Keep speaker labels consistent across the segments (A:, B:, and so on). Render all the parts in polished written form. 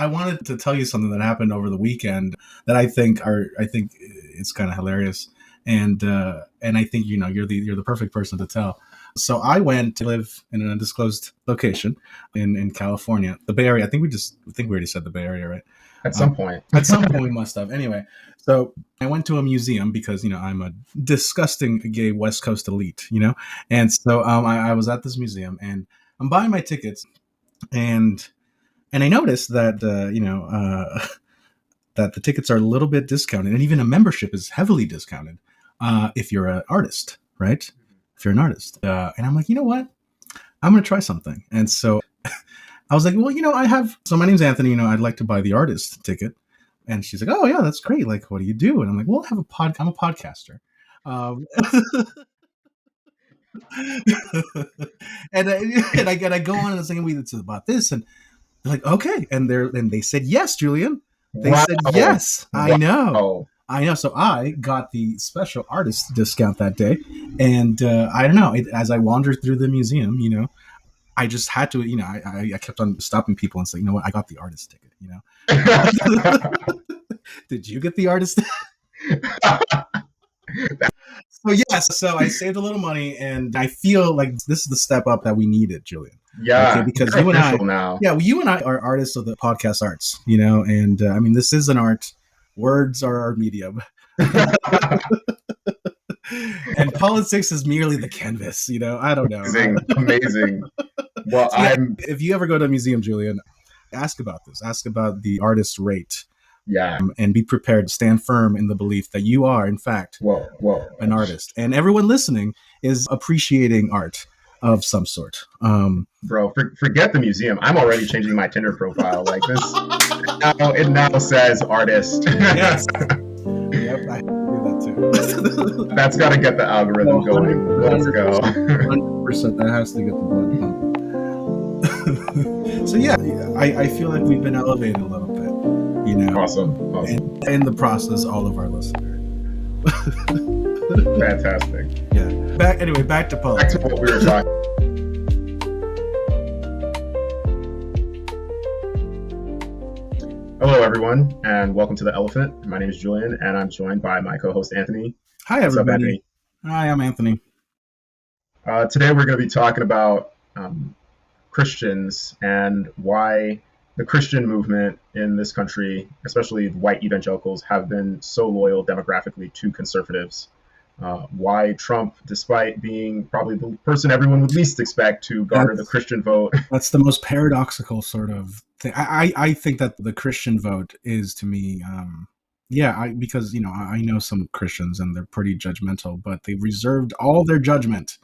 A: I wanted to tell you something that happened over the weekend that I think it's kind of hilarious, and I think you're the perfect person to tell. So I went to live in an undisclosed location in California, the Bay Area. I think we already said the Bay Area, right?
B: At some point.
A: At some point we must have. Anyway, so I went to a museum because I'm a disgusting gay West Coast elite, and so I was at this museum and I'm buying my tickets and I noticed that that the tickets are a little bit discounted, and even a membership is heavily discounted if you're an artist, right? If you're an artist, and I'm like, you know what? I'm going to try something, and so I was like, well, so my name's Anthony. I'd like to buy the artist ticket, and she's like, oh yeah, that's great. Like, what do you do? And I'm like, well, I'm a podcaster. Um, and I go on and I'm saying it's about this, and they're like, okay, and they said yes, Julian. They said yes.
B: Wow.
A: I know. So I got the special artist discount that day, and I don't know. As I wandered through the museum, I just had to, I kept on stopping people and saying, you know what, I got the artist ticket. Did you get the artist? So yes, so I saved a little money, and I feel like this is the step up that we needed, Julian.
B: Yeah,
A: okay, because you and I are artists of the podcast arts, and I mean, this is an art. Words are our medium. And politics is merely the canvas, I don't know.
B: Amazing. Well,
A: so if you ever go to a museum, Julian, ask about this. Ask about the artist rate.
B: Yeah.
A: And be prepared to stand firm in the belief that you are, in fact, an artist. And everyone listening is appreciating art of some sort.
B: Bro, forget the museum. I'm already changing my Tinder profile like this. It now says artist.
A: Yes. Yep, I do that
B: too. That's got to get the algorithm going. Let's go.
A: 100%. That has to get the blood pumping. So yeah, I feel like we've been elevated a little bit.
B: Awesome.
A: And in the process, all of our listeners.
B: Fantastic.
A: Yeah. Back to politics.
B: Back to what we were talking. Hello, everyone, and welcome to The Elephant. My name is Julian, and I'm joined by my co-host, Anthony.
A: Hi, everybody. What's up, Anthony? Hi, I'm Anthony.
B: Today, we're going to be talking about Christians and why the Christian movement in this country, especially white evangelicals, have been so loyal demographically to conservatives. Why Trump, despite being probably the person everyone would least expect to garner the Christian vote.
A: That's the most paradoxical sort of thing. I think that the Christian vote is, to me, because I know some Christians and they're pretty judgmental, but they've reserved all their judgment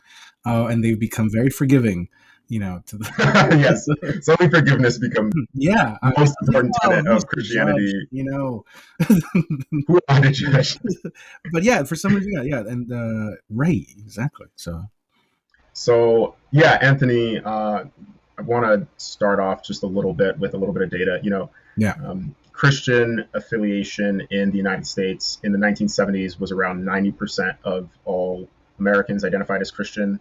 A: and they've become very forgiving. To the
B: yes, so only forgiveness becomes the most important tenet of Christianity.
A: Judge,
B: Who am I to judge?
A: But yeah, for some reason, and right, exactly.
B: So yeah, Anthony, I want to start off just a little bit with a little bit of data. Christian affiliation in the United States in the 1970s was around 90% of all Americans identified as Christian.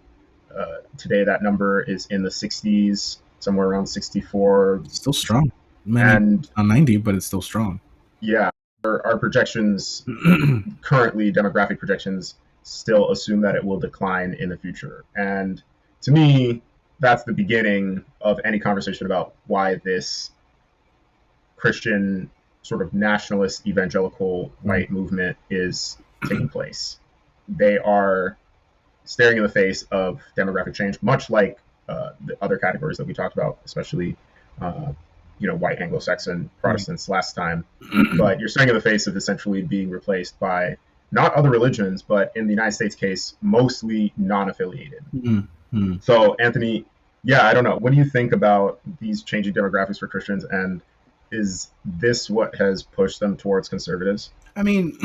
B: Today, that number is in the 60s, somewhere around 64.
A: Still strong. And on 90, but it's still strong.
B: Yeah. Our projections, currently demographic projections, still assume that it will decline in the future. And to me, that's the beginning of any conversation about why this Christian sort of nationalist evangelical white movement is taking place. They are staring in the face of demographic change, much like the other categories that we talked about, especially white Anglo-Saxon Protestants last time. But you're staring in the face of essentially being replaced by not other religions, but in the United States case, mostly non-affiliated. Mm-hmm. So, Anthony, I don't know. What do you think about these changing demographics for Christians, and is this what has pushed them towards conservatives?
A: I mean,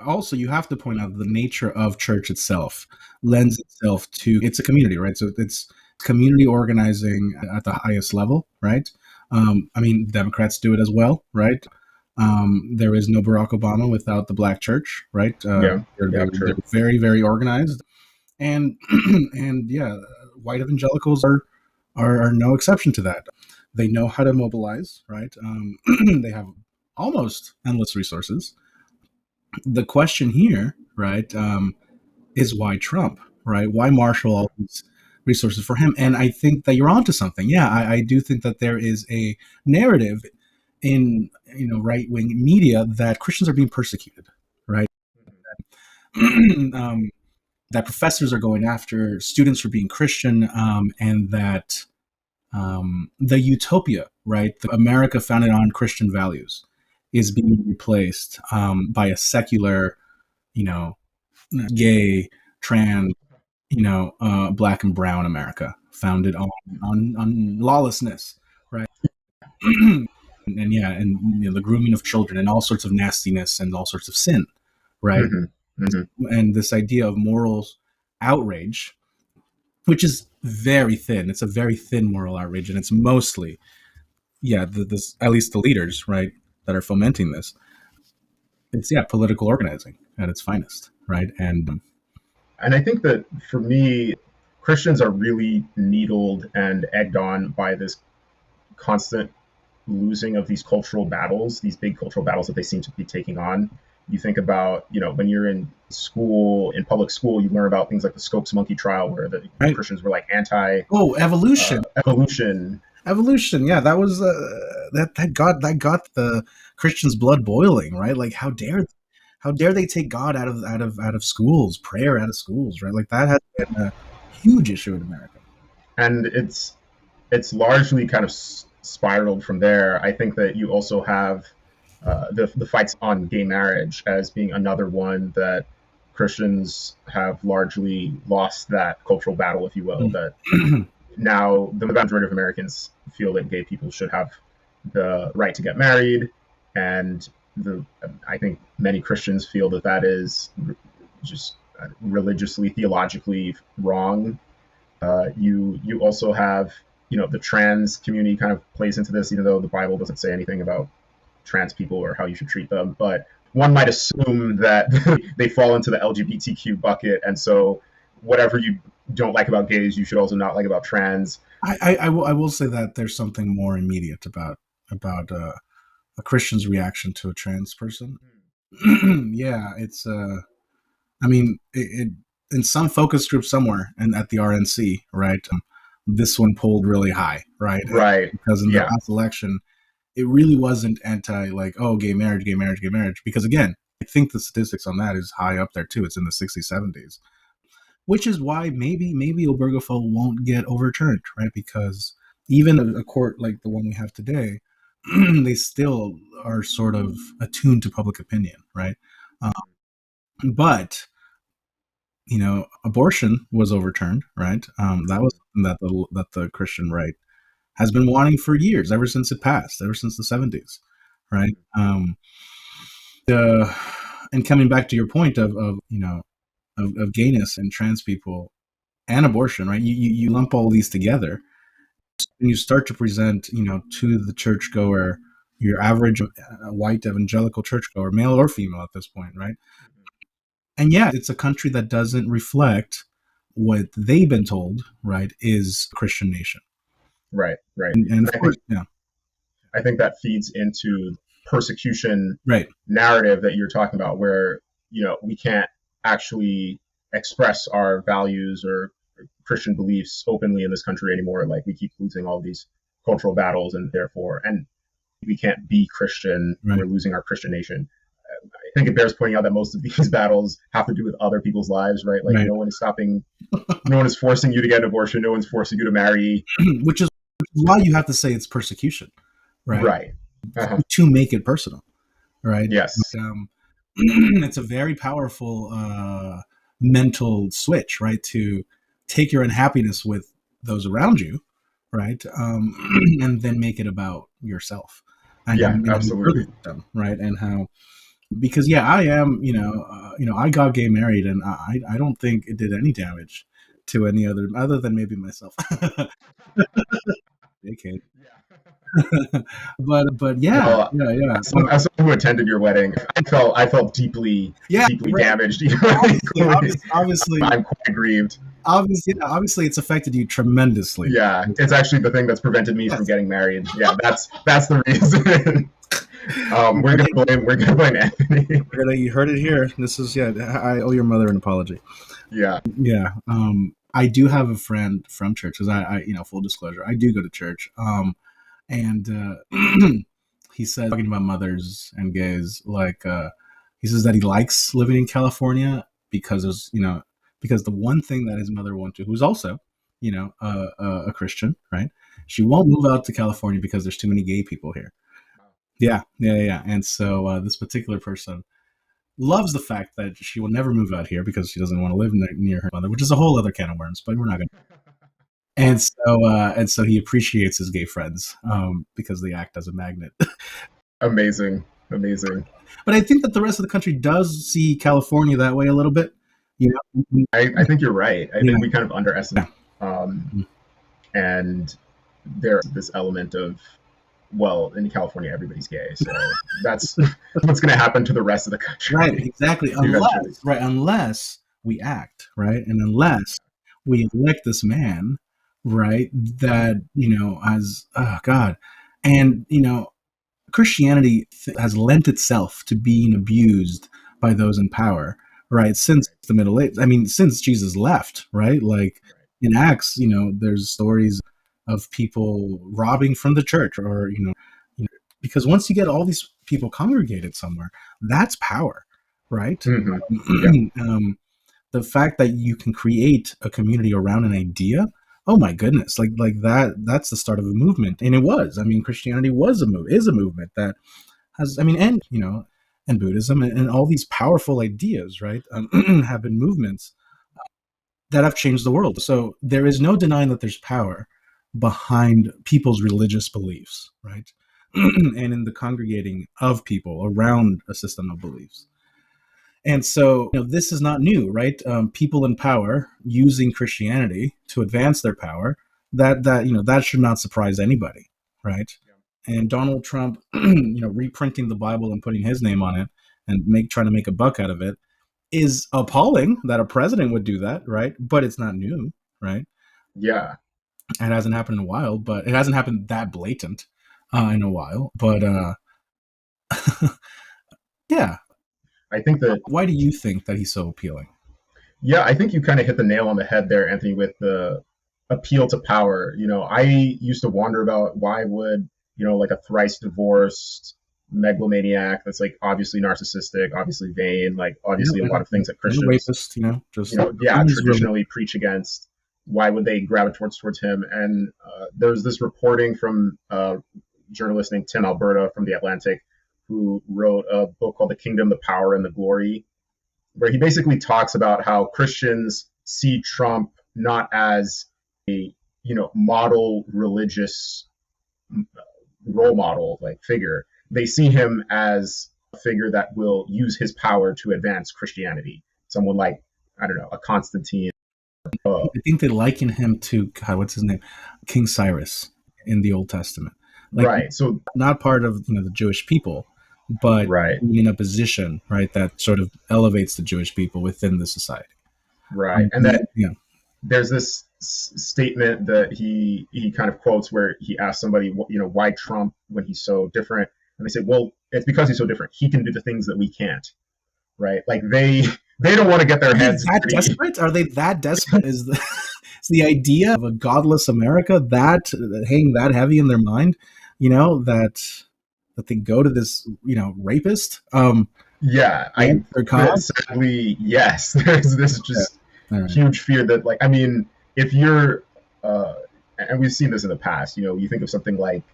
A: also, you have to point out the nature of church itself lends itself to, it's a community, right? So it's community organizing at the highest level, right? I mean, Democrats do it as well, right? There is no Barack Obama without the Black church, right? They're very, very organized. And white evangelicals are no exception to that. They know how to mobilize, right? They have almost endless resources. The question here, right, is why Trump, right? Why marshal all these resources for him? And I think that you're onto something. Yeah, I do think that there is a narrative in right wing media that Christians are being persecuted, right? um, that professors are going after students for being Christian, and that the utopia, right, the America founded on Christian values, is being replaced by a secular, you know, gay, trans, black and brown America founded on lawlessness, right? And yeah, and the grooming of children and all sorts of nastiness and all sorts of sin, right?
B: Hmm. Hmm.
A: And this idea of moral outrage, which is very thin. It's a very thin moral outrage, and it's mostly, yeah, this, at least the leaders, right, that are fomenting this. It's, yeah, political organizing at its finest, right?
B: And I think that for me, Christians are really needled and egged on by this constant losing of these cultural battles, these big cultural battles that they seem to be taking on. You think about, when you're in school, in public school, you learn about things like the Scopes monkey trial, where the
A: right.
B: Christians were like anti
A: Oh, evolution.
B: evolution.
A: Evolution, yeah, that was that got the Christians' blood boiling, right? Like, how dare they take God out of schools, prayer out of schools, right? Like, that has been a huge issue in America.
B: And it's largely kind of spiraled from there. I think that you also have the fights on gay marriage as being another one that Christians have largely lost that cultural battle, if you will. That now the majority of Americans feel that gay people should have the right to get married, and I think many Christians feel that that is just religiously, theologically wrong. You also have, the trans community kind of plays into this, even though the Bible doesn't say anything about trans people or how you should treat them. But one might assume that they fall into the LGBTQ bucket, and so whatever you don't like about gays, you should also not like about trans.
A: I will say that there's something more immediate about a Christian's reaction to a trans person. Yeah, it's I mean, it in some focus group somewhere and at the RNC, right? This one pulled really high, right?
B: Right.
A: Because in the
B: Yeah.
A: last election, it really wasn't anti, like, oh, gay marriage, gay marriage, gay marriage. Because again, I think the statistics on that is high up there too. It's in the 60s, 70s, which is why maybe Obergefell won't get overturned, right? Because even a court like the one we have today, they still are sort of attuned to public opinion, right? Um, but abortion was overturned, right? That was something that the Christian right has been wanting for years, ever since it passed, ever since the 70s, right? And coming back to your point of gayness and trans people and abortion, right? You lump all these together, and you start to present, to the churchgoer, your average white evangelical churchgoer, male or female at this point, right? And yeah, it's a country that doesn't reflect what they've been told, right, is a Christian nation.
B: Right. Right.
A: And
B: And
A: of course, yeah,
B: I think that feeds into persecution
A: right,
B: narrative that you're talking about, where we can't actually express our values or Christian beliefs openly in this country anymore. Like, we keep losing all these cultural battles, and therefore, and we can't be Christian.
A: right,
B: We're losing our Christian nation. I think it bears pointing out that most of these battles have to do with other people's lives, right? Like,
A: right.
B: no one is stopping, no one is forcing you to get an abortion, no one's forcing you to marry.
A: which is why you have to say it's persecution, right,
B: Right. Uh-huh.
A: to make it personal, right?
B: Yes.
A: It's a very powerful mental switch, right? To take your unhappiness with those around you, right, and then make it about yourself, and
B: Yeah,
A: further
B: absolutely.
A: them, right? And how, because yeah, I am, I got gay married, and I don't think it did any damage to any other than maybe myself. Okay. But yeah,
B: Well,
A: yeah, yeah,
B: as someone who attended your wedding, I felt deeply
A: yeah.
B: deeply
A: Right.
B: damaged.
A: Obviously, obviously,
B: I'm quite grieved.
A: obviously, it's affected you tremendously.
B: Yeah, it's actually the thing that's prevented me from
A: Yes.
B: getting married. Yeah, that's the reason. We're gonna blame Anthony.
A: You heard it here. This is, yeah. I owe your mother an apology.
B: Yeah.
A: Yeah. I do have a friend from church because full disclosure, I do go to church. And he said, talking about mothers and gays, like, he says that he likes living in California because because the one thing that his mother wants to, who's also, a Christian, right? She won't move out to California because there's too many gay people here. Yeah, yeah, yeah. And so this particular person loves the fact that she will never move out here because she doesn't want to live near her mother, which is a whole other can of worms. But we're not going to. And so he appreciates his gay friends because they act as a magnet.
B: Amazing, amazing.
A: But I think that the rest of the country does see California that way a little bit. You know,
B: I think you're right. I
A: yeah,
B: think we kind of underestimate,
A: yeah.
B: and there's this element of, well, in California everybody's gay, so that's what's going to happen to the rest of the country.
A: Right, exactly.
B: Eventually.
A: Unless we act, right, and unless we elect this man, right, that as, oh God, and Christianity has lent itself to being abused by those in power, right? Since the Middle Ages, I mean, since Jesus left, right? Like in Acts, there's stories of people robbing from the church, or because once you get all these people congregated somewhere, that's power, right?
B: Mm-hmm. Yeah.
A: The fact that you can create a community around an idea, oh my goodness, like that's the start of a movement. And it was, I mean, Christianity is a movement that has, I mean, and Buddhism and all these powerful ideas, right, have been movements that have changed the world. So there is no denying that there's power behind people's religious beliefs, right? And in the congregating of people around a system of beliefs. And so, this is not new, right? People in power using Christianity to advance their power. That should not surprise anybody, right? And Donald Trump, reprinting the Bible and putting his name on it and trying to make a buck out of it is appalling that a president would do that, right? But it's not new, right?
B: Yeah.
A: It hasn't happened in a while, but it hasn't happened that blatant in a while. But yeah.
B: I think that.
A: Why do you think that he's so appealing?
B: Yeah, I think you kind of hit the nail on the head there, Anthony, with the appeal to power. I used to wonder about why would, like a thrice divorced megalomaniac that's like obviously narcissistic, obviously vain, like obviously a lot of things that Christians,
A: rapist,
B: traditionally preach against. Why would they gravitate towards him? And there's this reporting from a journalist named Tim Alberta from The Atlantic, who wrote a book called The Kingdom, the Power, and the Glory, where he basically talks about how Christians see Trump not as a model religious role model like figure. They see him as a figure that will use his power to advance Christianity. Someone like, I don't know, a Constantine.
A: I think they liken him to, God, what's his name, King Cyrus in the Old Testament.
B: Right. So
A: not part of the Jewish people, but
B: right.
A: in a position, right, that sort of elevates the Jewish people within the society.
B: Right. And that there's this statement that he kind of quotes where he asks somebody, why Trump when he's so different? And they say, well, it's because he's so different. He can do the things that we can't. Right. Like they don't want to get their heads
A: that desperate. Are they that desperate? Is the idea of a godless America that hanging that heavy in their mind? That they go to this, rapist.
B: Yeah, sadly, yes. There's this just huge fear that, like, I mean, if you're, and we've seen this in the past, you think of something like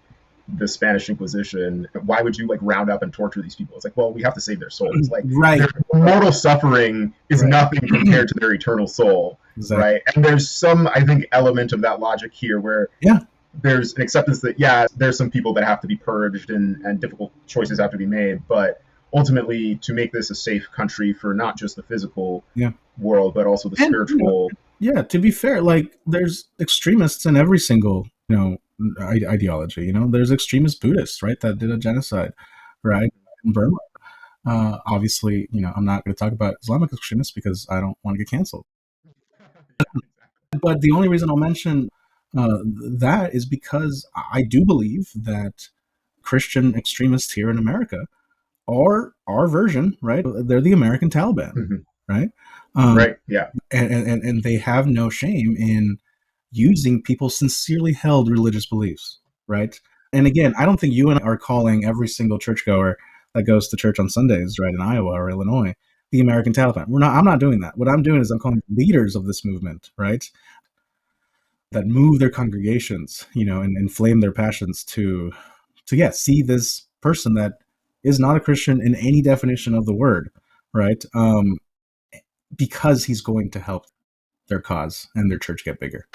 B: the Spanish Inquisition. Why would you round up and torture these people? It's like, well, we have to save their souls. Like, their mortal suffering is nothing compared to their eternal soul, right? And there's some, I think, element of that logic here where there's an acceptance that, there's some people that have to be purged and difficult choices have to be made, but ultimately to make this a safe country for not just the physical world, but also the spiritual.
A: To be fair, there's extremists in every single, ideology. There's extremist Buddhists, right, that did a genocide, right, in Burma. Obviously, I'm not going to talk about Islamic extremists because I don't want to get canceled. But the only reason I'll mention that is because I do believe that Christian extremists here in America are our version, right? They're the American Taliban,
B: Mm-hmm.
A: right?
B: Right. Yeah.
A: And they have no shame in using people's sincerely held religious beliefs, right? And again, I don't think you and I are calling every single churchgoer that goes to church on Sundays, right, in Iowa or Illinois, the American Taliban. We're not. I'm not doing that. What I'm doing is I'm calling leaders of this movement, right, that move their congregations, and inflame their passions to see this person that is not a Christian in any definition of the word, right? Because he's going to help their cause and their church get bigger.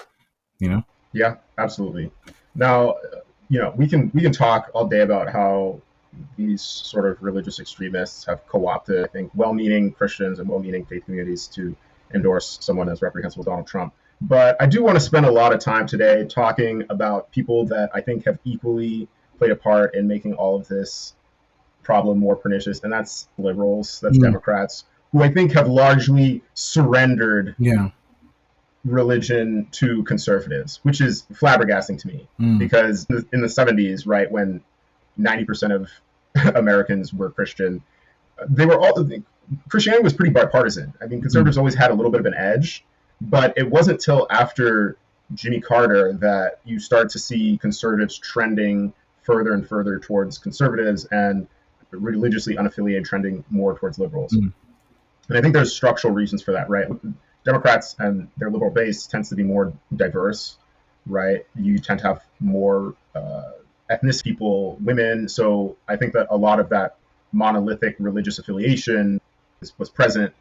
B: Yeah, absolutely. Now, we can talk all day about how these sort of religious extremists have co-opted, I think, well-meaning Christians and well-meaning faith communities to endorse someone as reprehensible Donald Trump. But I do want to spend a lot of time today talking about people that I think have equally played a part in making all of this problem more pernicious, and that's liberals, that's Democrats, who I think have largely surrendered religion to conservatives, which is flabbergasting to me because in the 70s, right, when 90% of Americans were Christian, Christianity was pretty bipartisan. I mean, conservatives always had a little bit of an edge, but it wasn't till after Jimmy Carter that you start to see conservatives trending further and further towards conservatives and religiously unaffiliated trending more towards liberals. And I think there's structural reasons for that, right? Democrats and their liberal base tends to be more diverse, right? You tend to have more ethnic people, women. So I think that a lot of that monolithic religious affiliation was present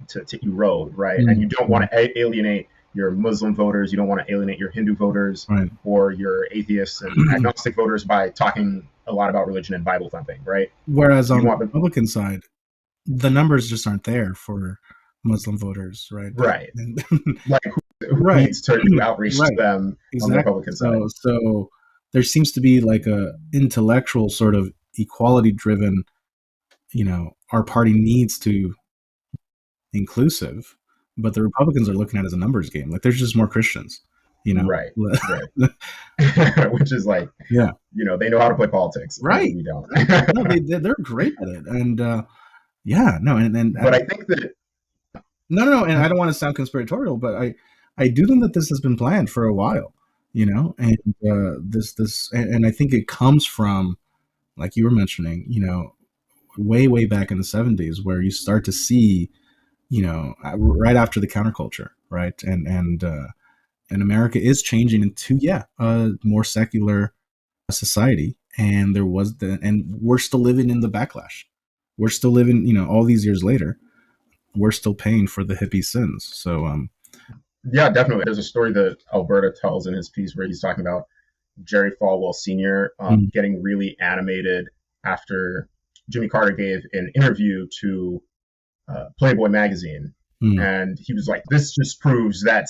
B: to erode, right? And you don't want to alienate your Muslim voters. You don't want to alienate your Hindu voters or your atheists and agnostic voters by talking a lot about religion and Bible thumping, right?
A: Whereas on the Republican side, the numbers just aren't there for Muslim voters, right?
B: Right. Like who needs to outreach to them on the Republican side?
A: So there seems to be like a intellectual sort of equality driven, our party needs to inclusive, but the Republicans are looking at it as a numbers game. Like there's just more Christians,
B: Right. Which is like, they know how to play politics.
A: Right.
B: We don't.
A: No, they're great at it. And but
B: I think that
A: no, and I don't want to sound conspiratorial, but I do think that this has been planned for a while, and this and I think it comes from, like you were mentioning, way back in the 70s, where you start to see, right after the counterculture, right, and America is changing into a more secular society, and and we're still living in the backlash. We're still living, all these years later, we're still paying for the hippie sins. So,
B: yeah, definitely. There's a story that Alberta tells in his piece where he's talking about Jerry Falwell Sr. Getting really animated after Jimmy Carter gave an interview to Playboy magazine. And he was like, this just proves that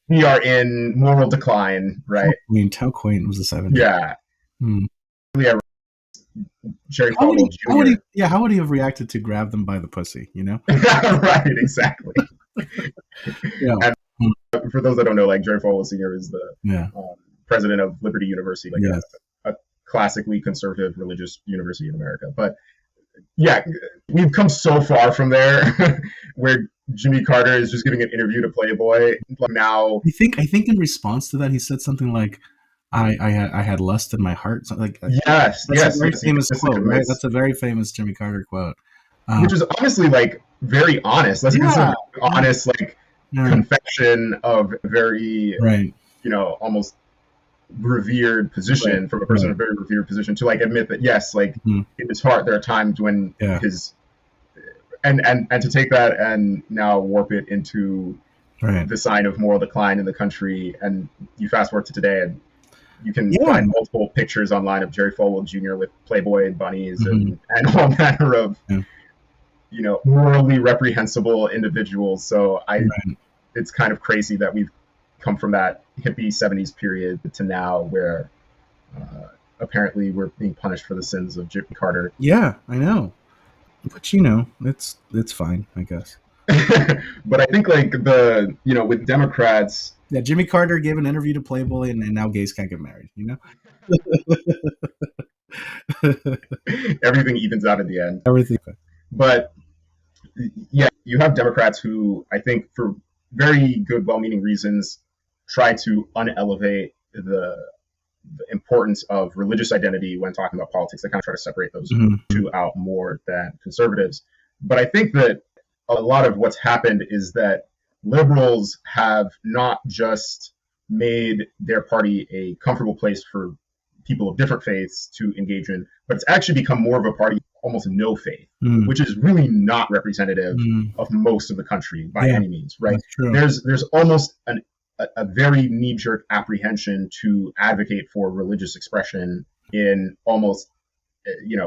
B: we are in moral decline, right?
A: How quaint was the 70s?
B: Yeah. Jerry Falwell Jr.
A: How would he have reacted to grab them by the pussy,
B: Right, exactly. And for those that don't know, like Jerry Falwell Sr. is the president of Liberty University, like a classically conservative religious university in America. But we've come so far from there where Jimmy Carter is just giving an interview to Playboy. Like now,
A: I think in response to that, he said something like, I had lust in my heart. Something like
B: that's
A: a very famous quote, right? That's a very famous Jimmy Carter quote.
B: Which is honestly like very honest. That's a honest confession of very almost revered position from a person in a very revered position to like admit that in his heart there are times when his and to take that and now warp it into the sign of moral decline in the country. And you fast forward to today and you can find multiple pictures online of Jerry Falwell Jr. with Playboy and bunnies and all manner of morally reprehensible individuals. So it's kind of crazy that we've come from that hippie 70s period to now, where apparently we're being punished for the sins of Jimmy Carter.
A: Yeah, I know. But it's fine, I guess.
B: But I think like with Democrats,
A: Yeah, Jimmy Carter gave an interview to Playboy, and now gays can't get married.
B: everything evens out at the end.
A: Everything.
B: But yeah, you have Democrats who I think, for very good, well-meaning reasons, try to unelevate the importance of religious identity when talking about politics. They kind of try to separate those two out more than conservatives. But I think that a lot of what's happened is that liberals have not just made their party a comfortable place for people of different faiths to engage in, but it's actually become more of a party almost no faith, which is really not representative of most of the country by any means, right? There's almost a very knee-jerk apprehension to advocate for religious expression in almost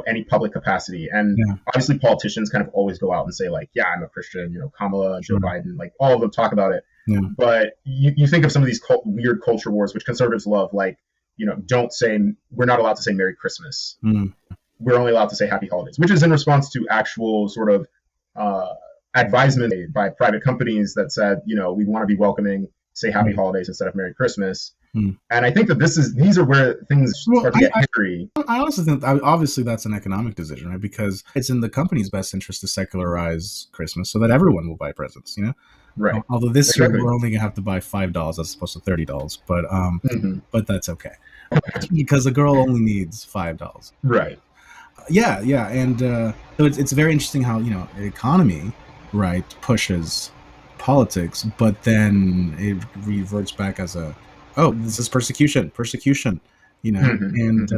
B: any public capacity. And obviously politicians kind of always go out and say like, yeah, I'm a Christian, Kamala, Joe Biden, like all of them talk about it. But you think of some of these weird culture wars, which conservatives love, like, don't say, we're not allowed to say Merry Christmas. We're only allowed to say Happy Holidays, which is in response to actual sort of advisement by private companies that said, we want to be welcoming, say Happy Holidays instead of Merry Christmas. And I think that these are where things start to get hairy.
A: I also think, obviously, that's an economic decision, right? Because it's in the company's best interest to secularize Christmas so that everyone will buy presents,
B: Right.
A: Although this year we're only gonna have to buy $5 as opposed to $30, but that's okay because a girl only needs $5.
B: Right.
A: Yeah, and so it's very interesting how the economy, right, pushes politics, but then it reverts back as this is persecution, and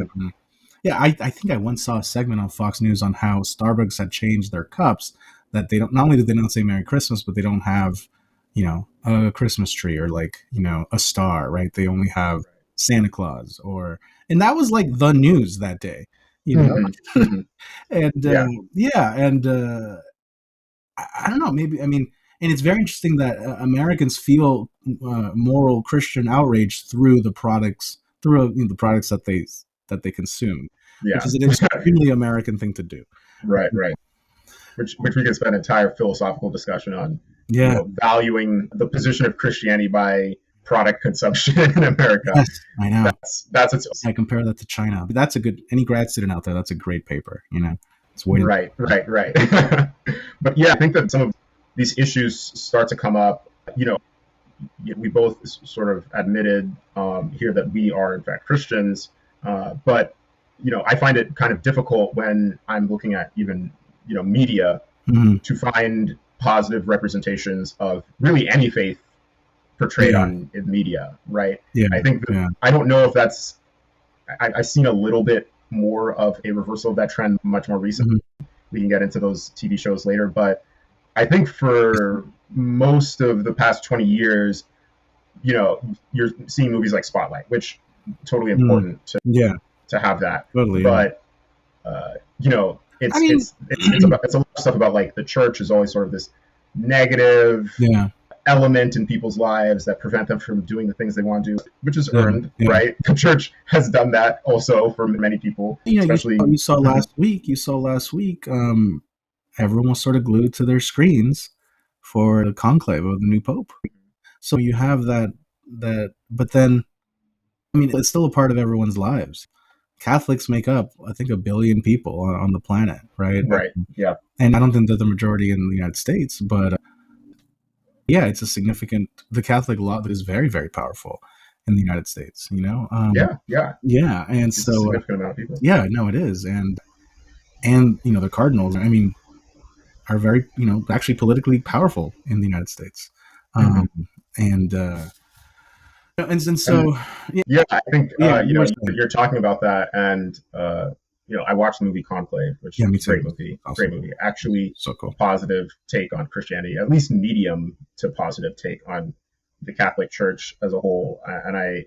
A: yeah, I think I once saw a segment on Fox News on how Starbucks had changed their cups, that they don't, not only do they not say Merry Christmas, but they don't have a Christmas tree or like a star, right? They only have Santa Claus, and that was like the news that day, and I don't know, maybe, I mean, and it's very interesting that Americans feel moral Christian outrage through the products that they consume, which is an extremely American thing to do.
B: Right. Which we could spend an entire philosophical discussion on. Valuing the position of Christianity by product consumption in America.
A: Yes, I know.
B: That's
A: I compare that to China. But that's any grad student out there, that's a great paper. It's waiting.
B: Right. But yeah, I think that some of these issues start to come up. We both sort of admitted here that we are in fact Christians, but I find it kind of difficult when I'm looking at even media to find positive representations of really any faith portrayed in media, right? I think I don't know if that's I've seen a little bit more of a reversal of that trend much more recently. We can get into those TV shows later, but I think for most of the past 20 years, you're seeing movies like Spotlight, which totally important to have that.
A: Totally,
B: but it's a lot of stuff about like the church is always sort of this negative element in people's lives that prevent them from doing the things they want to do, which is earned, right? The church has done that also for many people. Especially
A: you saw last week. Everyone was sort of glued to their screens for the conclave of the new pope. So you have that, but then, I mean, it's still a part of everyone's lives. Catholics make up, I think, 1 billion people on the planet, right?
B: Right. Yeah.
A: And I don't think they're the majority in the United States, but it's the Catholic law is very, very powerful in the United States. Yeah, and it's so a significant amount of people. Yeah, no, it is, and the cardinals, I mean, are very actually politically powerful in the United States, and so
B: I think you're talking about that, and I watched the movie Conclave, which is a great movie. Awesome. Great movie. Actually,
A: so cool.
B: Positive take on Christianity, at least medium to positive take on the Catholic Church as a whole, and I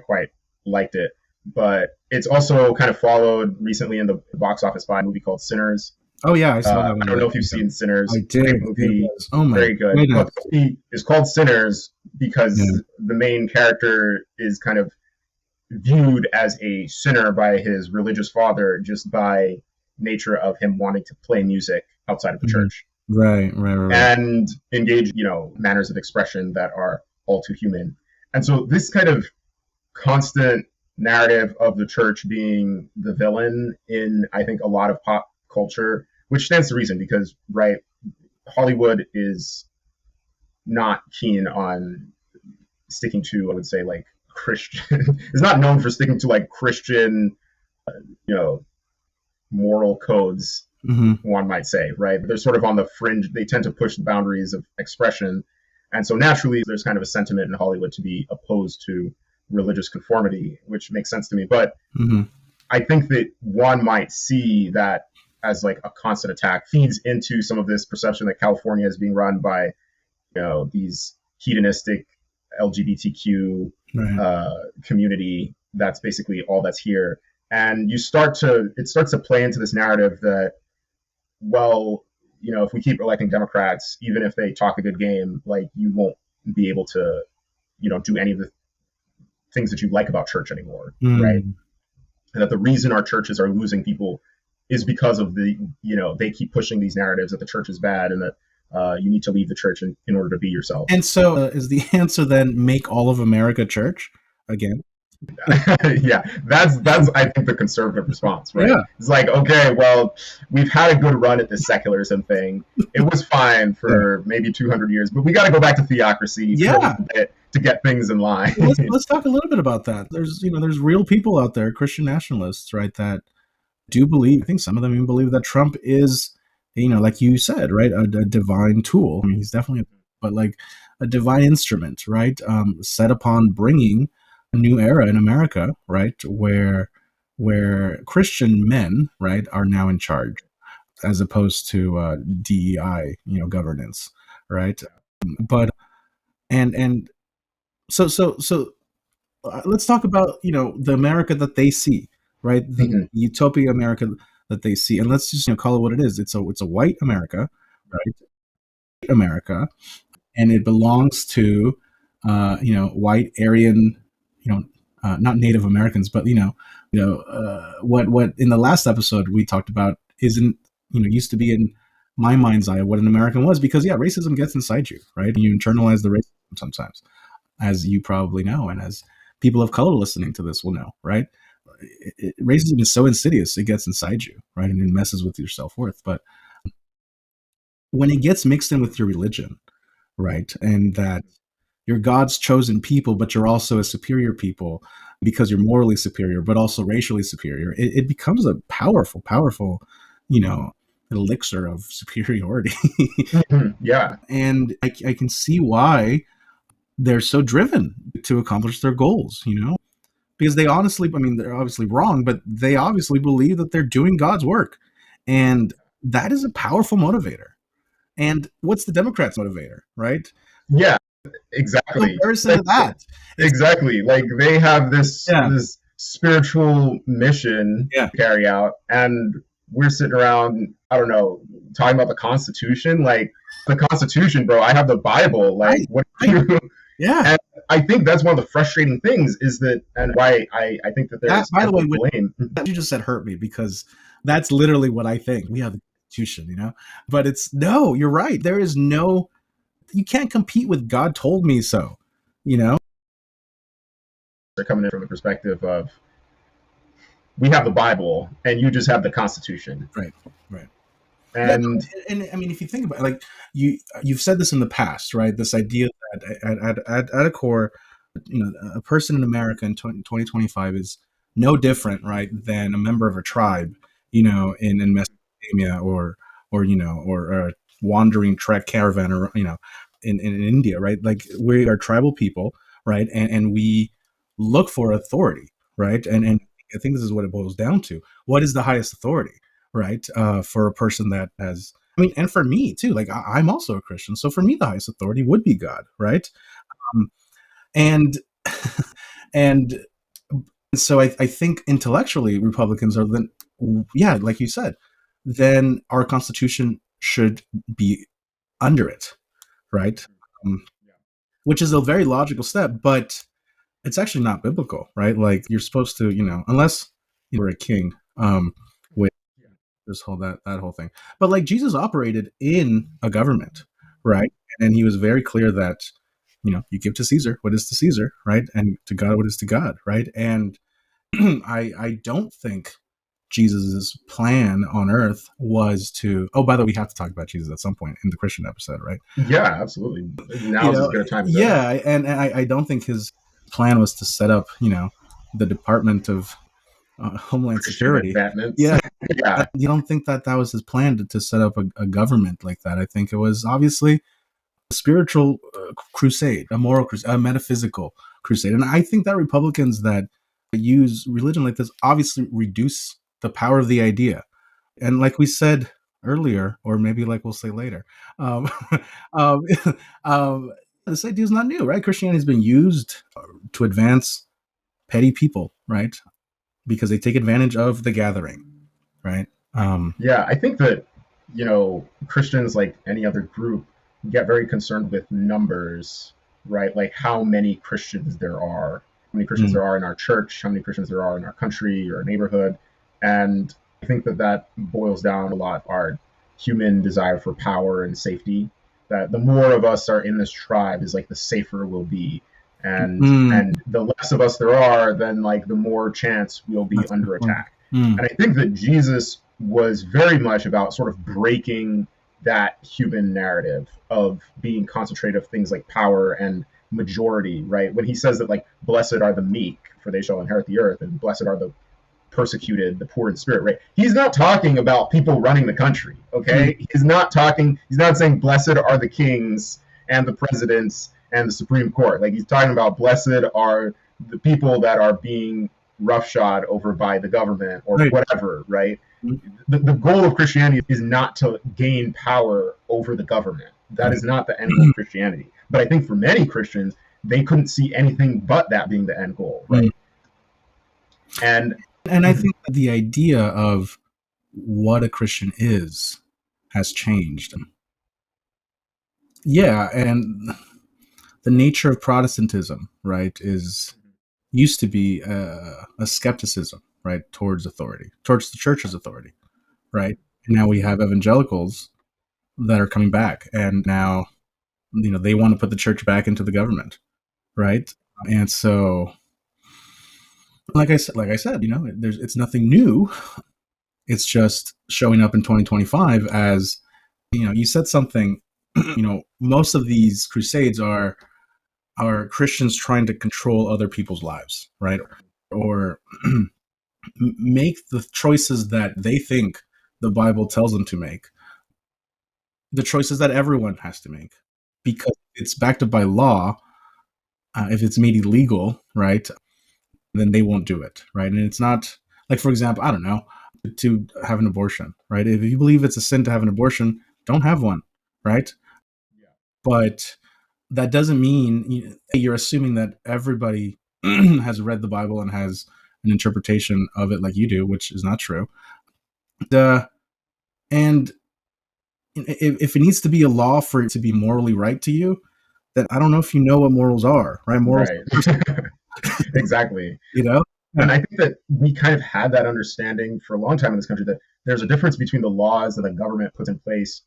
B: quite liked it. But it's also kind of followed recently in the box office by a movie called Sinners.
A: Oh yeah, I saw that one.
B: I don't know if you've seen Sinners.
A: I did.
B: Great movie.
A: Oh my
B: very good. The movie is called Sinners,
A: Yeah.
B: because the main character is kind of viewed as a sinner by his religious father just by nature of him wanting to play music outside of the
A: Mhm.
B: church
A: Right, right, right, right.
B: and engage, manners of expression that are all too human. And so this kind of constant narrative of the church being the villain in, I think, a lot of pop culture, which stands to reason because, right, Hollywood is not keen on sticking to, I would say, like Christian, is not known for sticking to like Christian, you know, moral codes,
A: Hmm.
B: one might say, right? But they're sort of on the fringe. They tend to push the boundaries of expression. And so naturally, there's kind of a sentiment in Hollywood to be opposed to religious conformity, which makes sense to me. But
A: Hmm.
B: I think that one might see that as like a constant attack feeds into some of this perception that California is being run by, these hedonistic LGBTQ
A: Right.
B: community. That's basically all that's here. And it starts to play into this narrative that, well, if we keep electing Democrats, even if they talk a good game, like you won't be able to, do any of the things that you like about church anymore, right?
A: Mm.
B: And that the reason our churches are losing people is because of they keep pushing these narratives that the church is bad and that you need to leave the church in order to be yourself.
A: And so, is the answer then make all of America church again?
B: Yeah, that's I think the conservative response, right?
A: Yeah.
B: It's like, okay, well, we've had a good run at this secularism thing. It was fine
A: Yeah.
B: for maybe 200 years, but we got to go back to theocracy for a
A: Yeah.
B: little bit to get things in line.
A: Let's talk a little bit about that. There's real people out there, Christian nationalists, right, that do believe. I think some of them even believe that Trump is, like you said, right, a divine tool. I mean, he's definitely, but like a divine instrument, right, set upon bringing a new era in America, right, where Christian men, right, are now in charge, as opposed to DEI, governance, right. But and so let's talk about the America that they see, right? The
B: Mhm.
A: utopia America that they see, and let's just call it what it is. It's a white America, right? America, and it belongs to white Aryan, not Native Americans, but what in the last episode we talked about isn't used to be in my mind's eye what an American was, because yeah, racism gets inside you, right? And you internalize the racism sometimes, as you probably know, and as people of color listening to this will know, right? Racism is so insidious; it gets inside you, right, and it messes with your self worth. But when it gets mixed in with your religion, right, and that you're God's chosen people, but you're also a superior people because you're morally superior, but also racially superior, it becomes a powerful, powerful, you know, elixir of superiority.
B: Mhm. Yeah.
A: And I can see why they're so driven to accomplish their goals, because they honestly, I mean, they're obviously wrong, but they obviously believe that they're doing God's work. And that is a powerful motivator. And what's the Democrats' motivator, right?
B: Yeah, exactly.
A: Comparison to that. It's,
B: Exactly. Like they have this
A: yeah,
B: this spiritual mission
A: yeah,
B: to carry out, and we're sitting around, I don't know, talking about the Constitution. Like the Constitution, bro. I have the Bible. Like
A: right,
B: what do
A: right.
B: you?
A: Yeah.
B: And I think that's one of the frustrating things is that, and why I think that
A: That,
B: there's
A: by the way,
B: heavy
A: what
B: blame.
A: you just said hurt me, because that's literally what I think. We have the Constitution, but it's no, you're right. There is no, you can't compete with God told me so, you know?
B: They're coming in from the perspective of we have the Bible and you just have the Constitution.
A: Right, right. Yeah,
B: And
A: no, and I mean, if you think about it, like you've said this in the past, right? This idea that at a core, a person in America in 2025 is no different, right, than a member of a tribe, in Mesopotamia, or a wandering trek caravan, or in India, right? Like we are tribal people, right? And we look for authority, right? And I think this is what it boils down to. What is the highest authority, right? For a person that has, I mean, and for me too, like I'm also a Christian. So for me, the highest authority would be God, right? Um, and, and so I think intellectually Republicans are then, yeah, like you said, then our Constitution should be under it, right? Um, which is a very logical step, but it's actually not biblical, right? Like you're supposed to, unless you were a king, with this whole that whole thing. But like Jesus operated in a government, right? And he was very clear that you give to Caesar what is to Caesar, right? And to God what is to God, right? And I don't think Jesus's plan on earth was to. Oh, by the way, we have to talk about Jesus at some point in the Christian episode, right?
B: Yeah, absolutely.
A: You
B: Now's as
A: know,
B: good a time as ever.
A: yeah, and I don't think his plan was to set up, the Department of Homeland
B: Christian
A: Security.
B: advancements.
A: Yeah,
B: Yeah.
A: you don't think that was his plan to set up a government like that. I think it was obviously a spiritual crusade, a moral crusade, a metaphysical crusade. And I think that Republicans that use religion like this obviously reduce the power of the idea. And like we said earlier, or maybe like we'll say later, um, um, um, this idea is not new, right? Christianity has been used to advance petty people, right? Because they take advantage of the gathering, right?
B: Yeah, I think that, Christians, like any other group, get very concerned with numbers, right? Like how many Christians there are, how many Christians
A: mm,
B: there are in our church, how many Christians there are in our country or neighborhood. And I think that that boils down a lot our human desire for power and safety. That the more of us are in this tribe is like the safer we'll be.
A: mm,
B: And the less of us there are, then like the more chance we'll be
A: that's a good
B: under
A: point.
B: attack.
A: Mm,
B: And I think that Jesus was very much about sort of breaking that human narrative of being concentrated of things like power and majority, right? When he says that like blessed are the meek, for they shall inherit the earth, and blessed are the persecuted, the poor in spirit, right? He's not talking about people running the country,
A: mm,
B: okay? He's not saying blessed are the kings and the presidents and the Supreme Court. Like he's talking about blessed are the people that are being roughshod over by the government or
A: right.
B: whatever, right?
A: Mm,
B: The goal of Christianity is not to gain power over the government. That is not the end goal of Christianity. But I think for many Christians, they couldn't see anything but that being the end goal,
A: mm.
B: right? And
A: And I think that the idea of what a Christian is has changed. Yeah, and the nature of Protestantism, right, is used to be a skepticism, right, towards authority, towards the church's authority, right? And now we have evangelicals that are coming back, and now they want to put the church back into the government, right? And so, like I said, it's nothing new. It's just showing up in 2025 as you said something. Most of these crusades are Christians trying to control other people's lives, right? Or make the choices that they think the Bible tells them to make, the choices that everyone has to make, because it's backed up by law. If it's made illegal, right, then they won't do it, right? And it's not like, for example, I don't know, to have an abortion, right? If you believe it's a sin to have an abortion, don't have one, right? But that doesn't mean you're assuming that everybody has read the Bible and has an interpretation of it like you do, which is not true. And if it needs to be a law for it to be morally right to you, then I don't know if you know what morals are, right? Morals,
B: right. Exactly.
A: you know?
B: And I think that we kind of had that understanding for a long time in this country that there's a difference between the laws that the government puts in place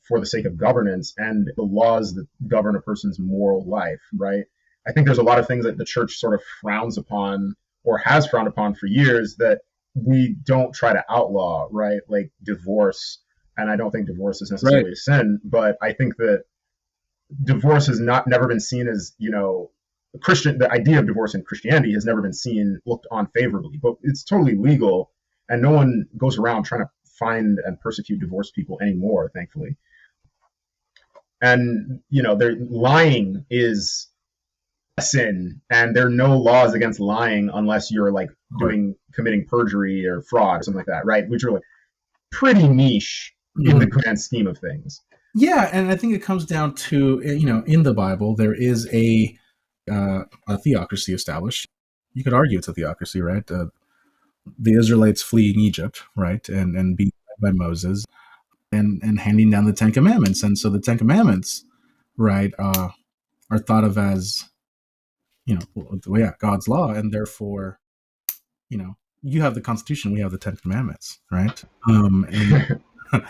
B: for the sake of governance and the laws that govern a person's moral life, right? I think there's a lot of things that the church sort of frowns upon or has frowned upon for years that we don't try to outlaw, right? Like divorce. And I don't think divorce is
A: Right.
B: necessarily a sin, but I think that divorce has not never been seen as, Christian. The idea of divorce in Christianity has never been seen looked on favorably, but it's totally legal, and no one goes around trying to find and persecute divorced people anymore, thankfully. And they're lying is a sin, and there are no laws against lying unless you're like
A: Right.
B: committing perjury or fraud or something like that, right? Which are like pretty niche in the
A: Mhm.
B: grand scheme of things.
A: Yeah, and I think it comes down to in the Bible there is a theocracy established. You could argue it's a theocracy, right? The Israelites fleeing Egypt, right, and being led by Moses, and handing down the Ten Commandments, and so the Ten Commandments, right, are thought of as, well, yeah, God's law, and therefore, you have the Constitution, we have the Ten Commandments, right? And
B: And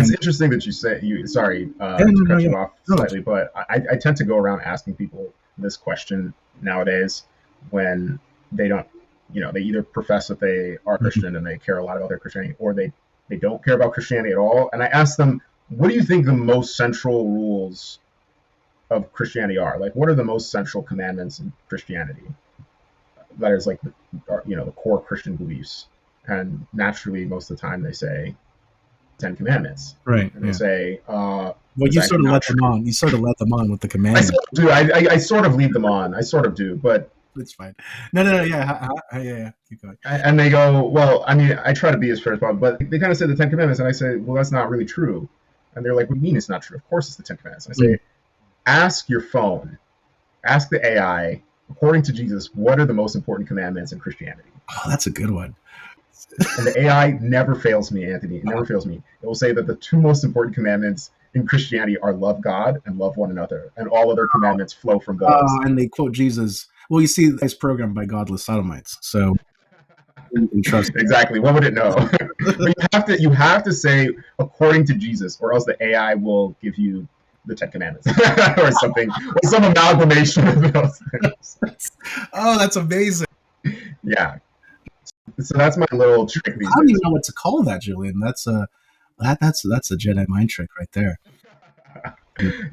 B: it's
A: and
B: interesting that you say you. Sorry to
A: no,
B: cut
A: yeah,
B: you off
A: no,
B: slightly, but I tend to go around asking people this question nowadays when they don't, they either profess that they are Christian and they care a lot about their Christianity, or they don't care about Christianity at all. And I ask them, what do you think the most central rules of Christianity are? Like, what are the most central commandments in Christianity? That is like the core Christian beliefs. And naturally, most of the time, they say Ten Commandments,
A: right,
B: and they
A: yeah.
B: say,
A: Well,
B: it's
A: you
B: actually
A: sort of
B: not
A: let them
B: true.
A: on. You sort of let them on with the
B: I
A: commandments.
B: sort of do. I sort of lead them on. I sort of do, but
A: It's fine. No, yeah, yeah. Keep going.
B: and they go, well, I mean, I try to be as fair as possible, but they kind of say the Ten Commandments, and I say, well, that's not really true. And they're like, what do you mean it's not true? Of course it's the Ten Commandments. And I
A: Mm.
B: say, ask your phone, ask the AI, according to Jesus, what are the most important commandments in Christianity?
A: Oh, that's a good one.
B: And the AI never fails me, Anthony. It never fails me. It will say that the two most important commandments in Christianity are love God and love one another, and all other commandments flow from those.
A: And they quote Jesus. Well, you see, it's programmed by godless sodomites, so you can trust.
B: Exactly. What would it know? But you have to say according to Jesus, or else the AI will give you the Ten Commandments or something, or some amalgamation of those things.
A: Oh, that's amazing.
B: Yeah. So that's my little trick
A: I
B: these
A: don't even
B: days.
A: know what to call that, Julian. That's a Jedi mind trick right there.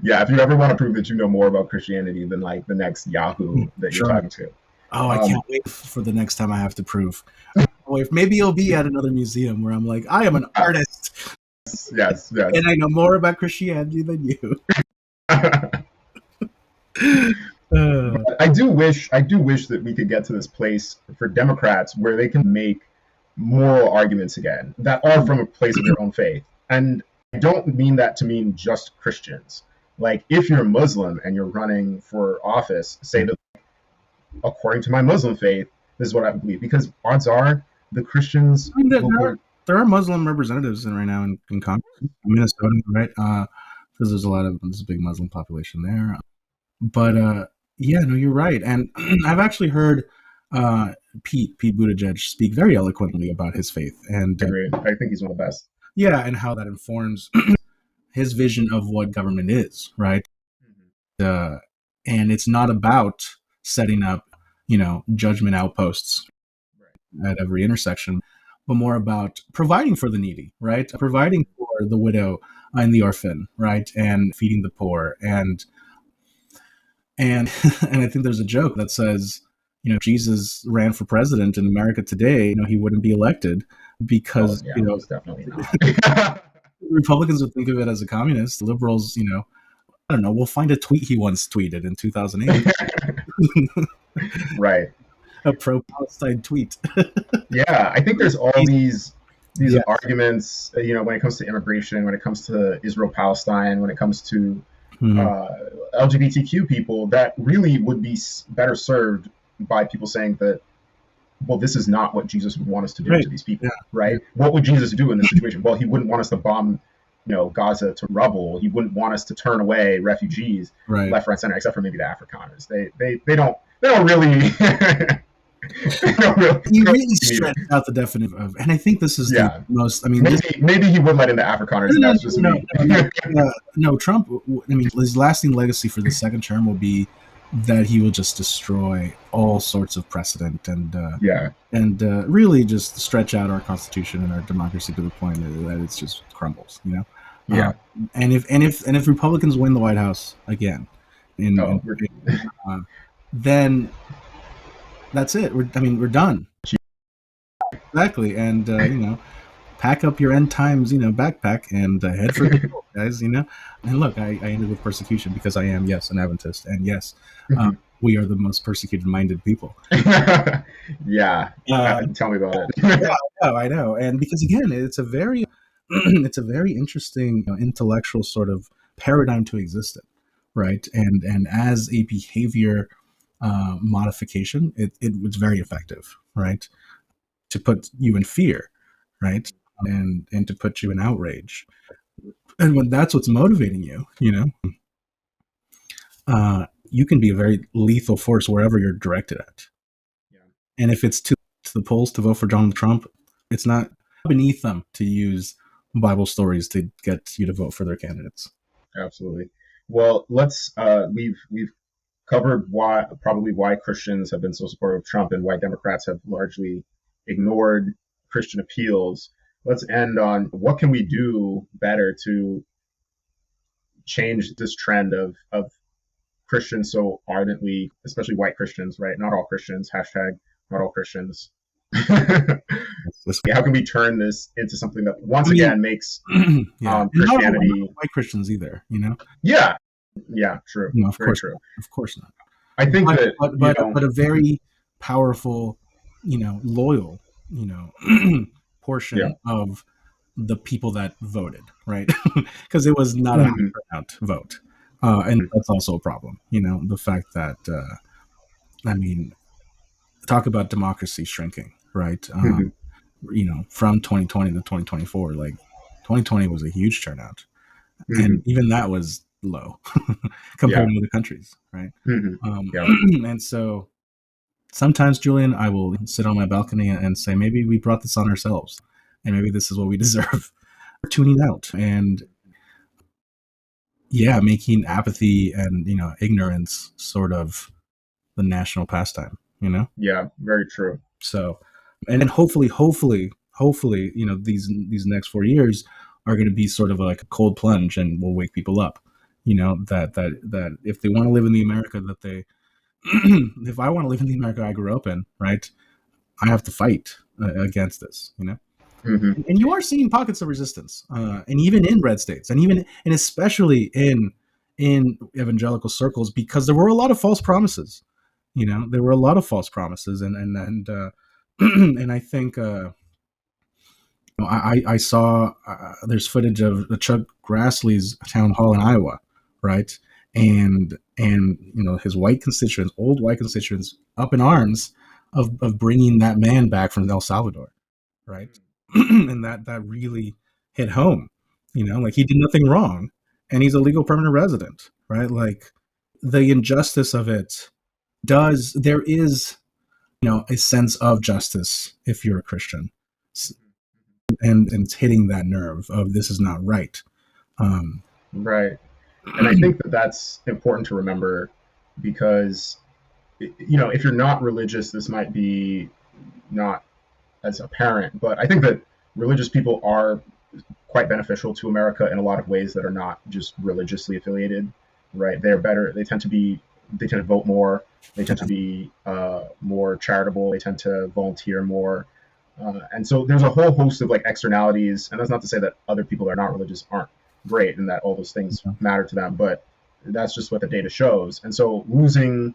B: Yeah. If you ever want to prove that you know more about Christianity than like the next Yahoo that you're
A: Sure.
B: talking to,
A: Oh, I
B: um,
A: can't wait for the next time I have to prove. Wait, maybe you'll be at another museum where I'm like, I am an artist
B: yes, yes.
A: and I know more about Christianity than you. Uh,
B: But I do wish that we could get to this place for Democrats where they can make moral arguments again that are from a place of their own faith. And I don't mean that to mean just Christians. Like, if you're Muslim and you're running for office, say that according to my Muslim faith, this is what I believe. Because odds are the Christians
A: I mean,
B: will vote.
A: there are Muslim representatives right now in Congress, Minnesota, right? Because there's a big Muslim population there. But yeah, no, you're right. And I've actually heard uh, Pete Buttigieg speak very eloquently about his faith, and
B: I agree. I think he's one of the best.
A: yeah, and how that informs his vision of what government is, right? Uh, and it's not about setting up, judgment outposts at every intersection, but more about providing for the needy, right? Providing for the widow and the orphan, right? And feeding the poor. And and I think there's a joke that says, if Jesus ran for president in America today, he wouldn't be elected
B: Oh
A: because,
B: yeah, most definitely not.
A: Republicans would think of it as a communist. Liberals, I don't know. We'll find a tweet he once tweeted in 2008,
B: Right.
A: a pro-Palestine tweet.
B: Yeah, I think there's all these
A: Yeah.
B: arguments, when it comes to immigration, when it comes to Israel Palestine, when it comes to
A: Mhm.
B: uh, LGBTQ people, that really would be better served by people saying that, well, this is not what Jesus would want us to do
A: Right.
B: to these people,
A: Yeah. Yeah.
B: right? What would Jesus do in this situation? Well, he wouldn't want us to bomb, Gaza to rubble. He wouldn't want us to turn away refugees
A: Right.
B: left, right, center, except for maybe the Afrikaners. They don't really. they don't really,
A: He
B: they don't
A: really
B: really need it.
A: stretched out the definition of, and I think this is the
B: Yeah.
A: most. I mean, this.
B: Maybe he would let in the Afrikaners, and
A: No,
B: that's just
A: no,
B: me.
A: no, no, no. Trump. I mean, his lasting legacy for the second term will be that he will just destroy all sorts of precedent
B: Yeah.
A: and really just stretch out our constitution and our democracy to the point that it's just crumbles.
B: Yeah.
A: And if Republicans win the White House again,
B: Oh,
A: then that's it. We're done. Exactly, and pack up your end times, backpack and head for the goal, guys. And look, I ended with persecution because I am, yes, an Adventist, and yes, we are the most persecuted-minded people.
B: yeah.
A: Uh,
B: Tell me about
A: yeah,
B: it.
A: I know, and because again, it's a very, it's a very interesting intellectual sort of paradigm to exist in, right? And as a behavior modification, it's very effective, right? To put you in fear, right? And to put you in outrage. And when that's what's motivating you, you can be a very lethal force wherever you're directed at.
B: Yeah.
A: And if it's to the polls to vote for Donald Trump, it's not beneath them to use Bible stories to get you to vote for their candidates.
B: Absolutely. Well, let's we've covered why Christians have been so supportive of Trump and why Democrats have largely ignored Christian appeals. Let's end on what can we do better to change this trend of Christians so ardently, especially white Christians, right? Not all Christians. Hashtag not all Christians. How can we turn this into something that once again makes Christianity
A: not white Christians either, you know?
B: Yeah, yeah, true.
A: No, of
B: Very
A: course
B: true.
A: not. Of course not.
B: I think
A: but a very powerful, loyal, portion of the people that voted, right? Because it was not a high turnout vote, and that's also a problem. The fact that talk about democracy shrinking, right? From 2020 to 2024, like 2020 was a huge turnout, and even that was low compared to other countries, right? And so sometimes, Julian, I will sit on my balcony and say, maybe we brought this on ourselves, and maybe this is what we deserve. We're tuning out and making apathy and ignorance sort of the national pastime.
B: Yeah, very true.
A: So, and then hopefully, these next 4 years are going to be sort of like a cold plunge, and will wake people up. That if they want to live in the America that they, if I want to live in the America I grew up in, right, I have to fight against this. And you are seeing pockets of resistance, and even in red states, and especially in evangelical circles, because there were a lot of false promises. There were a lot of false promises, and and I think I saw there's footage of Chuck Grassley's town hall in Iowa, right, and his old white constituents, up in arms of bringing that man back from El Salvador, right, and that really hit home. Like, he did nothing wrong, and he's a legal permanent resident, right? Like, the injustice of it there is a sense of justice if you're a Christian, and it's hitting that nerve of, this is not right.
B: Right. And I think that that's important to remember, because if you're not religious, this might be not as apparent, but I think that religious people are quite beneficial to America in a lot of ways that are not just religiously affiliated, right? They're better. They tend to vote more. They tend to be more charitable. They tend to volunteer more. And so there's a whole host of like externalities, and that's not to say that other people that are not religious aren't great and that all those things matter to them, but that's just what the data shows. And so losing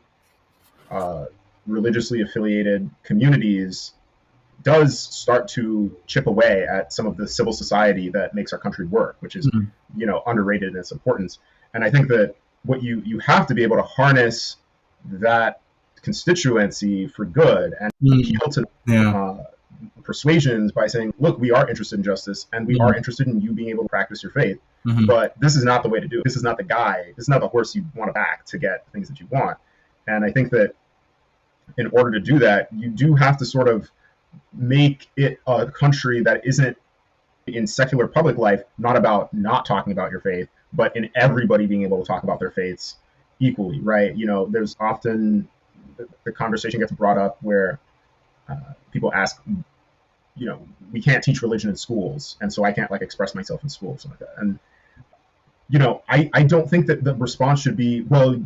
B: religiously affiliated communities does start to chip away at some of the civil society that makes our country work, which is underrated in its importance. And I think that what you have to be able to harness that constituency for good and appeal to persuasions by saying, look, we are interested in justice, and we are interested in you being able to practice your faith, but this is not the way to do it. This is not the guy. This is not the horse you want to back to get things that you want. And I think that in order to do that, you do have to sort of make it a country that isn't, in secular public life, not about not talking about your faith, but in everybody being able to talk about their faiths equally, right? There's often the conversation gets brought up where people ask, we can't teach religion in schools, and so I can't like express myself in school or something like that. And I don't think that the response should be, well,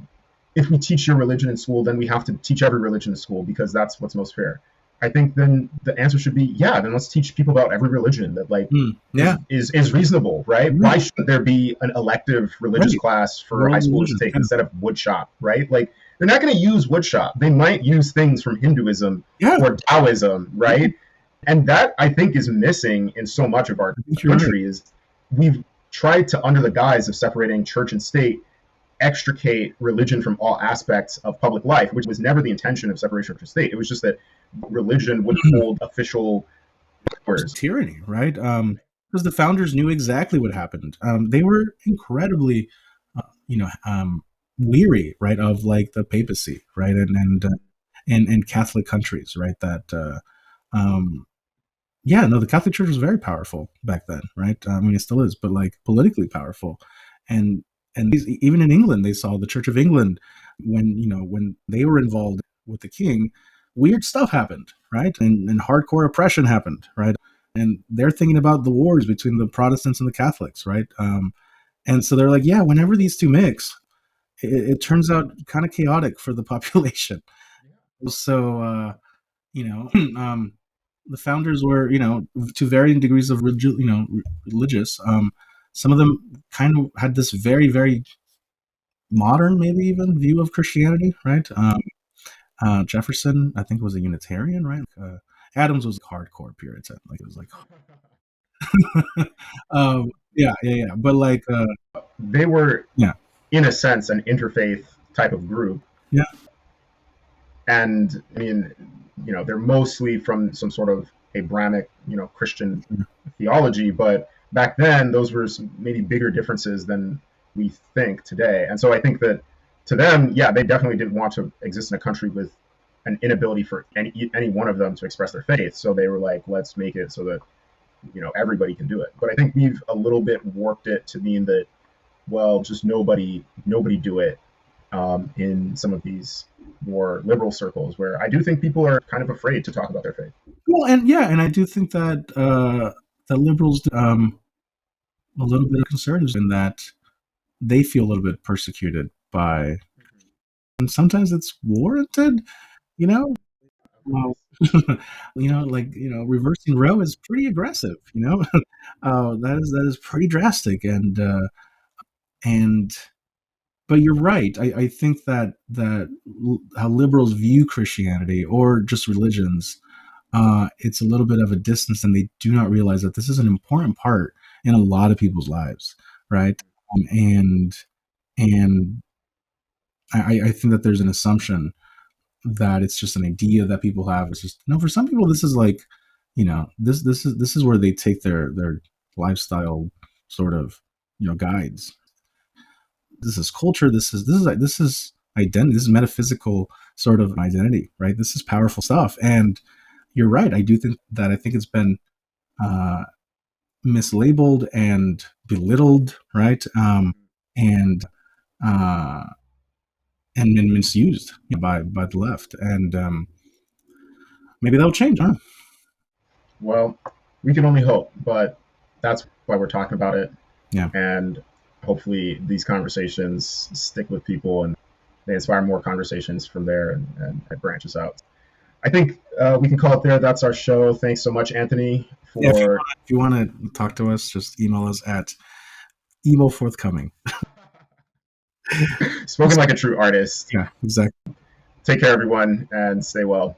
B: if we teach your religion in school, then we have to teach every religion in school because that's what's most fair. I think then the answer should be, then let's teach people about every religion that is reasonable, right? Why shouldn't there be an elective religious class for high schoolers to take instead of woodshop, right? Like, they're not going to use woodshop. They might use things from Hinduism or Taoism, right? And that, I think, is missing in so much of our country. Is we've tried to, under the guise of separating church and state, extricate religion from all aspects of public life, which was never the intention of separation of church and state. It was just that religion would hold official powers.
A: Tyranny, right? Because the founders knew exactly what happened. They were incredibly, weary, right, of like the papacy, right, and Catholic countries, right, that um, yeah, no, the Catholic Church was very powerful back then, right? I mean, it still is, but like politically powerful, and even in England, they saw the Church of England when when they were involved with the king, weird stuff happened, right? And hardcore oppression happened, right? And they're thinking about the wars between the Protestants and the Catholics, right? And so they're like, yeah, whenever these two mix, it turns out kind of chaotic for the population. So, you know, the founders were, to varying degrees of religious. Some of them kind of had this very, very modern, maybe even view of Christianity, right? Jefferson, I think, was a Unitarian, right? Adams was a hardcore Puritan, like it was like, yeah, yeah, yeah. But like,
B: They were,
A: yeah,
B: in a sense, an interfaith type of group.
A: yeah,
B: And I mean, they're mostly from some sort of Abrahamic, Christian theology, but back then those were some maybe bigger differences than we think today. And so I think that to them, yeah, they definitely didn't want to exist in a country with an inability for any one of them to express their faith. So they were like, let's make it so that everybody can do it. But I think we've a little bit warped it to mean that, well, just nobody do it, in some of these more liberal circles, where I do think people are kind of afraid to talk about their faith.
A: well, and yeah, and I do think that that liberals, a little bit of conservatives, in that they feel a little bit persecuted by, and sometimes it's warranted, you know. Well, like reversing Roe is pretty aggressive, that is pretty drastic, and but you're right. I think that how liberals view Christianity or just religions, it's a little bit of a distance, and they do not realize that this is an important part in a lot of people's lives, right? And I think that there's an assumption that it's just an idea that people have. It's just, no, for some people this is like, this is where they take their lifestyle sort of guides. This is culture. This is identity. This is metaphysical sort of identity, right? This is powerful stuff. And you're right. I think it's been uh, mislabeled and belittled, right? And uh, and misused by the left. And maybe that'll change, huh?
B: Well, we can only hope, but that's why we're talking about it.
A: Yeah.
B: And hopefully these conversations stick with people and they inspire more conversations from there, and it branches out. I think we can call it there. That's our show. Thanks so much, Anthony,
A: Yeah,
B: for.
A: if you want to talk to us, just email us at emo forthcoming.
B: Spoken like a true artist.
A: Yeah, exactly.
B: Take care, everyone, and stay well.